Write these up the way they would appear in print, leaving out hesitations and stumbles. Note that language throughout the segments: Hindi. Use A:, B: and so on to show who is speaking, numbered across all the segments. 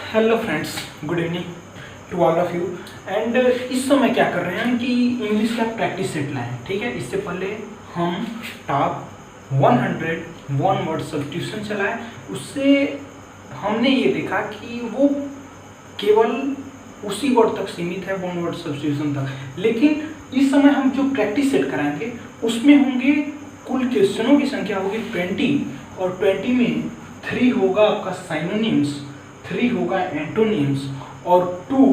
A: Hello friends, good evening to all of you. And इस समय क्या कर रहे हैं कि इंग्लिश का प्रैक्टिस सेट लाएं। ठीक है, इससे पहले हम टॉप 100 वन वर्ड सब्स्टिट्यूशन चलाए। उससे हमने ये देखा कि वो केवल उसी वर्ड तक सीमित है, वन वर्ड सब्स्टिट्यूशन तक। लेकिन इस समय हम जो प्रैक्टिस सेट कराएंगे उसमें होंगे कुल क्वेश्चनों की संख्या होगी 20, और 20 में 3 होगा आपका साइनोनिम्स, 3 होगा एंटोनिम्स, और 2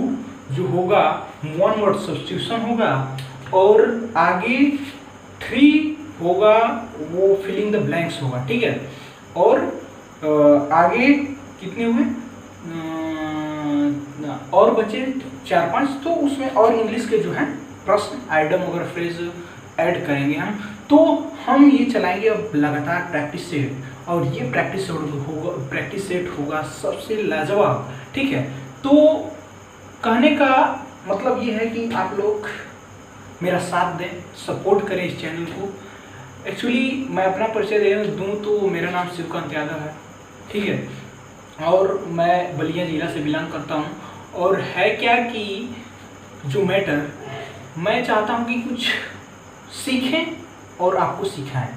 A: जो होगा वन वर्ड सब्स्टिट्यूशन होगा, और आगे 3 होगा वो फिलिंग द ब्लैंक्स होगा। ठीक है, और आगे कितने हुए और बचे 4-5, तो उसमें और इंग्लिश के जो है प्रश्न, आइटम वगैरह फ्रेज ऐड करेंगे हम। तो हम ये चलाएंगे अब लगातार प्रैक्टिस सेट, और ये प्रैक्टिस सेट होगा सबसे लाजवाब। ठीक है, तो कहने का मतलब ये है कि आप लोग मेरा साथ दें, सपोर्ट करें इस चैनल को। एक्चुअली मैं अपना परिचय दूं तो मेरा नाम शिवकांत यादव है। ठीक है, और मैं बलिया जिला से बिलोंग करता हूं। और है क्या कि जो मैटर मैं चाहता हूं कि कुछ सीखें और आपको सिखाएं।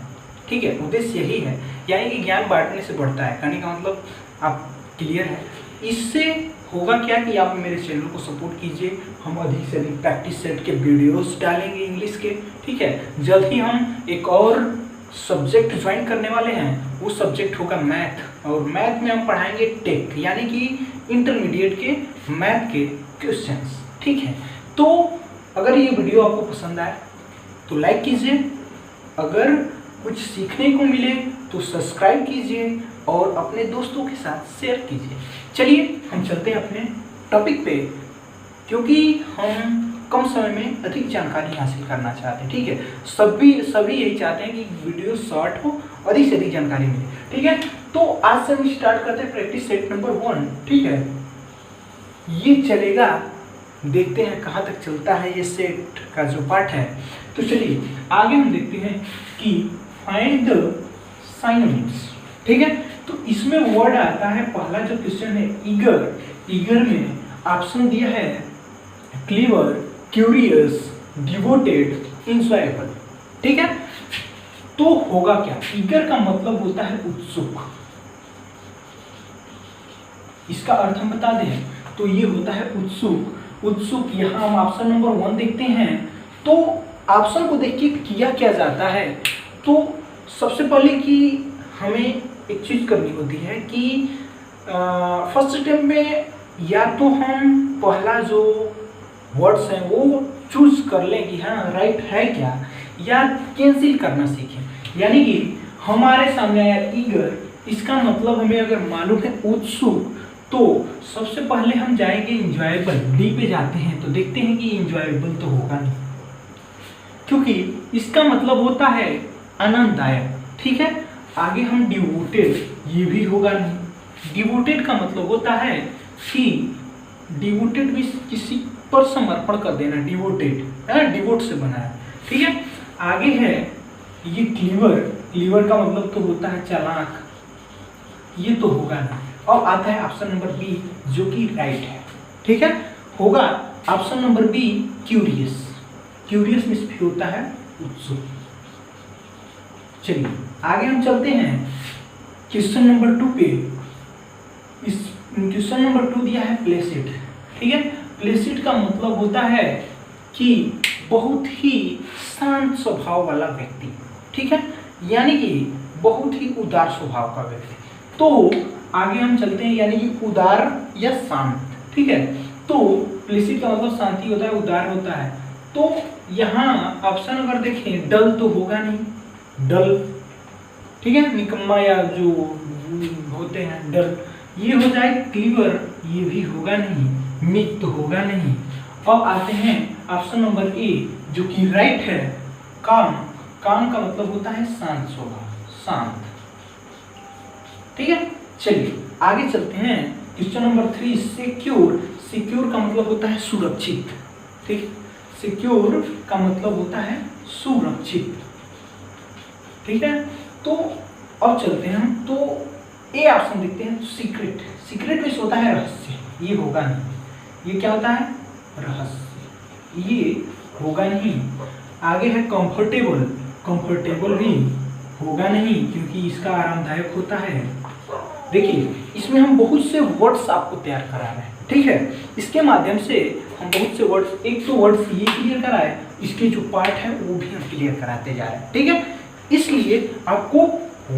A: ठीक है, उद्देश्य यही है, यानी कि ज्ञान बांटने से बढ़ता है। कहने का मतलब आप क्लियर है। इससे होगा क्या कि आप मेरे चैनल को सपोर्ट कीजिए। हम अधिक से अधिक प्रैक्टिस सेट के वीडियोस डालेंगे इंग्लिश के। ठीक है, जल्द ही हम एक और सब्जेक्ट ज्वाइन करने वाले हैं। वो सब्जेक्ट होगा मैथ, और मैथ में हम पढ़ाएंगे टेक, यानी कि इंटरमीडिएट के मैथ के क्वेश्चंस। ठीक है, तो अगर ये वीडियो आपको पसंद आए तो लाइक कीजिए, अगर कुछ सीखने को मिले तो सब्सक्राइब कीजिए, और अपने दोस्तों के साथ शेयर कीजिए। चलिए हम चलते हैं अपने टॉपिक पे, क्योंकि हम कम समय में अधिक जानकारी हासिल करना चाहते हैं। ठीक है, सभी यही चाहते हैं कि वीडियो शॉर्ट हो, अधिक से अधिक जानकारी मिले। ठीक है, तो आज से हम स्टार्ट करते हैं प्रैक्टिस सेट नंबर 1। ठीक है, ये चलेगा, देखते हैं कहाँ तक चलता है ये सेट का जो पार्ट है। तो चलिए आगे हम देखते हैं कि फाइंड द साइनोनिम्स। ठीक है, तो इसमें वर्ड आता है, पहला जो क्वेश्चन है ईगर। ईगर में ऑप्शन दिया है क्लीवर, क्यूरियस, डिवोटेड, इंजॉयबल। ठीक है, तो होगा क्या? ईगर का मतलब होता है उत्सुक। इसका अर्थ हम बता दें तो ये होता है उत्सुक। उत्सुक, यहाँ हम ऑप्शन नंबर 1 देखते हैं। तो ऑप्शन को देख के किया क्या जाता है, तो सबसे पहले कि हमें एक चीज करनी होती है कि फर्स्ट स्टेप में या तो हम पहला जो वर्ड्स हैं वो चूज कर लें कि हाँ राइट है क्या, या कैंसिल करना सीखें। यानी कि हमारे सामने आया ईगर, इसका मतलब हमें अगर मालूम है उत्सुक, तो सबसे पहले हम जाएंगे इंजॉयबल। डी पे जाते हैं तो देखते हैं कि इंजॉयबल तो होगा नहीं, क्योंकि इसका मतलब होता है आनंददायक। ठीक है, आगे हम डिवोटेड, ये भी होगा नहीं। डिवोटेड का मतलब होता है कि डिवोटेड भी किसी पर समर्पण कर देना, डिवोटेड है, डिवोट से बना है। ठीक है, आगे है ये क्लीवर। क्लीवर का मतलब तो होता है चालाक, ये तो होगा ना। और आता है ऑप्शन नंबर बी, जो कि राइट है। ठीक है, होगा option number be curious. Curious means भी होता है उत्सुक। चलिए आगे हम चलते हैं क्वेश्चन नंबर 2 पे। इस क्वेश्चन नंबर 2 दिया है प्लेसिड। ठीक है, प्लेसिड का मतलब होता है कि बहुत ही शांत स्वभाव वाला व्यक्ति। ठीक है, यानी कि बहुत ही उदार स्वभाव का व्यक्ति। तो आगे हम चलते हैं, यानी कि उदार या शांत। ठीक है, तो प्लेसिड का मतलब शांति होता है, उदार होता है। तो यहाँ ऑप्शन अगर देखें, डल तो होगा नहीं, डल। ठीक है, निकम्मा या जो होते हैं डल, ये हो जाए। क्लीवर, ये भी होगा नहीं। मीक तो होगा नहीं। अब आते हैं ऑप्शन नंबर ए, जो कि राइट है, काम। काम का मतलब होता है शांत स्वभाव, शांत। ठीक है, चलिए आगे चलते हैं। Question number 3 secure. सिक्योर का मतलब होता है सुरक्षित। ठीक, सिक्योर का मतलब होता है सुरक्षित। ठीक है, तो अब चलते हैं हम, तो ए ऑप्शन देखते हैं। सीक्रेट, सीक्रेट में होता है रहस्य। ये होगा नहीं। ये क्या होता है? रहस्य। ये होगा नहीं। आगे है कंफर्टेबल, कंफर्टेबल भी होगा नहीं क्योंकि इसका आरामदायक होता है। देखिए इसमें हम बहुत से वर्ड्स आपको तैयार करा रहे हैं, ठीक है। इसके माध्यम से हम बहुत से वर्ड्स, एक तो वर्ड्स ये क्लियर कराए, इसके जो पार्ट है वो भी हम क्लियर कराते जा रहे हैं, ठीक है। इसलिए आपको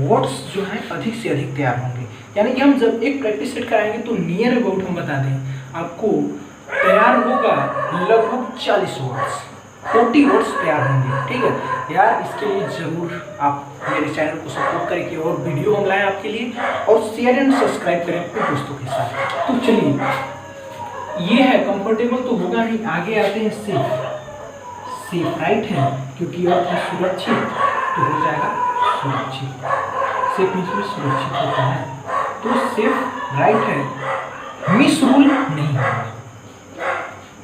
A: वर्ड्स जो हैं अधिक से अधिक तैयार होंगे, यानी कि हम जब एक प्रैक्टिस सेट कराएंगे तो नियर अबाउट हम बता दें आपको तैयार होगा लगभग 40 वर्ड्स, 40 वर्ड्स तैयार होंगे, ठीक है यार। इसके लिए जरूर आप मेरे चैनल को सपोर्ट करें कि और वीडियो हम लाएं आपके लिए, और शेयर एंड सब्सक्राइब करें अपने दोस्तों के साथ। तो चलिए ये है कंफर्टेबल तो होगा नहीं। आगे आते हैं सेफ। सेफ राइट है क्योंकि अर्थ है सुरक्षित, तो हो जाएगा सुरक्षित। सेफ मीन्स में सुरक्षित होता है, तो सेफ राइट है। मिस रूल नहीं होगा,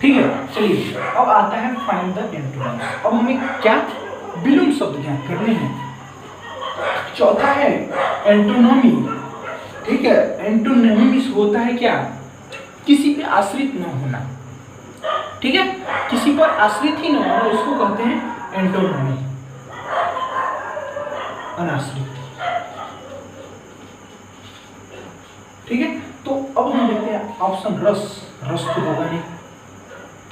A: ठीक है। चलिए अब आता है फाइंड द एंटोनिम्स। अब हमें क्या विलोम शब्द ज्ञात करने हैं। चौथा है एंटोनॉमी, ठीक है। एंटोनॉमी होता है क्या? किसी पे आश्रित न होना, ठीक है। किसी पर आश्रित ही न होना, उसको कहते हैं एंटोनॉमी, अनाश्रित, ठीक है। तो अब हम देखते हैं ऑप्शन रस। रस तो होगा नहीं,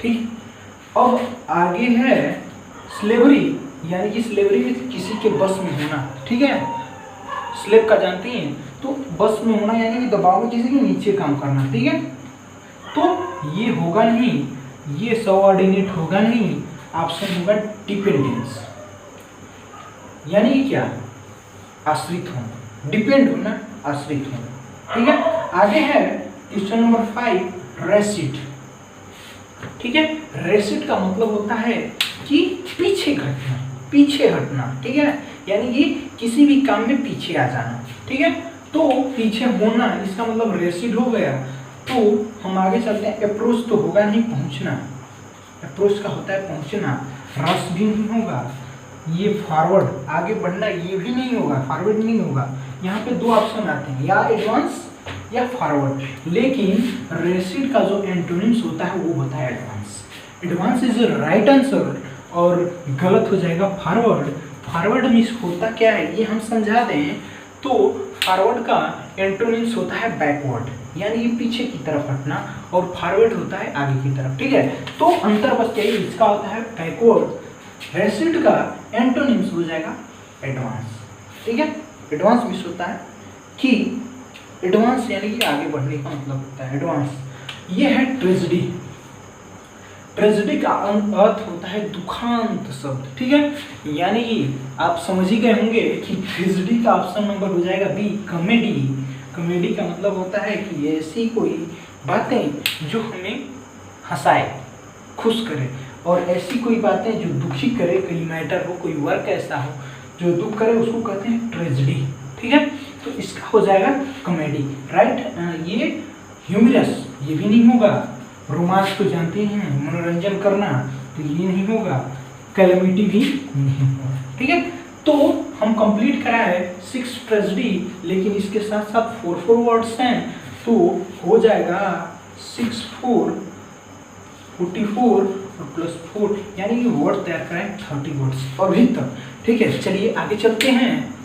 A: ठीक। अब आगे है स्लेवरी, यानी कि स्लेवरी में किसी के बस में होना, ठीक है। स्लेव का जानते हैं, तो बस में होना यानी कि दबाव में किसी के नीचे काम करना, ठीक है। तो ये होगा नहीं, ये सबऑर्डिनेट होगा नहीं। ऑप्शन होगा डिपेंडेंस, यानी कि क्या? आश्रित होना, डिपेंड होना, आश्रित होना, ठीक है। आगे है क्वेश्चन नंबर 5 रेसिट, ठीक है। रेसिट का मतलब होता है कि पीछे हटना, पीछे हटना, ठीक है। यानी कि किसी भी काम में पीछे आ जाना, ठीक है। तो पीछे होना इसका मतलब रेसिट हो गया। तो हम आगे चलते हैं। अप्रोच तो होगा नहीं, पहुंचना। अप्रोच का होता है पहुंचना। रस भी नहीं होगा। ये फॉरवर्ड, आगे बढ़ना, ये भी नहीं होगा, फॉरवर्ड नहीं होगा। यहाँ पे दो ऑप्शन आते हैं, या एडवांस या फॉरवर्ड। लेकिन रेसिट का जो एंटोनिम्स होता है वो होता है advance. Advance is right answer, और गलत हो जाएगा फॉरवर्ड। फॉरवर्ड मीन्स होता क्या है ये हम समझा दें। तो फॉरवर्ड का एंटोनिम्स होता है बैकवर्ड, यानी ये पीछे की तरफ हटना, और फॉरवर्ड होता है आगे की तरफ, ठीक है। तो अंतर बस यही, इसका होता है बैकवर्ड। रेसिट का एंटोनिम्स हो जाएगा एडवांस, ठीक है। एडवांस मीन्स होता है कि एडवांस यानी कि आगे बढ़ने का मतलब होता है एडवांस। ये है ट्रेजेडी। ट्रेजेडी का अर्थ होता है दुखांत शब्द, ठीक है। यानी कि आप समझ ही गए होंगे कि ट्रेजेडी का ऑप्शन नंबर हो जाएगा बी, कॉमेडी। कॉमेडी का मतलब होता है कि ऐसी कोई बातें जो हमें हंसाए, खुश करे, और ऐसी कोई बातें जो दुखी करे, कोई मैटर हो, कोई वर्क ऐसा हो जो दुख करे, उसको कहते हैं ट्रेजेडी, ठीक है। तो इसका हो जाएगा कॉमेडी, राइट। ये ह्यूमरस, ये भी नहीं होगा। रोमांस तो जानते हैं, मनोरंजन करना, तो ये नहीं होगा। कैलेमिटी भी नहीं होगा, ठीक है। तो हम कंप्लीट करा है 6 ट्रेजेडी, लेकिन इसके साथ साथ 4 वर्ड्स हैं, तो हो जाएगा 6 4 44 और +4, यानी कि वर्ड तैयार कराएं 30 वर्ड्स अभी तक, ठीक है। चलिए आगे चलते हैं।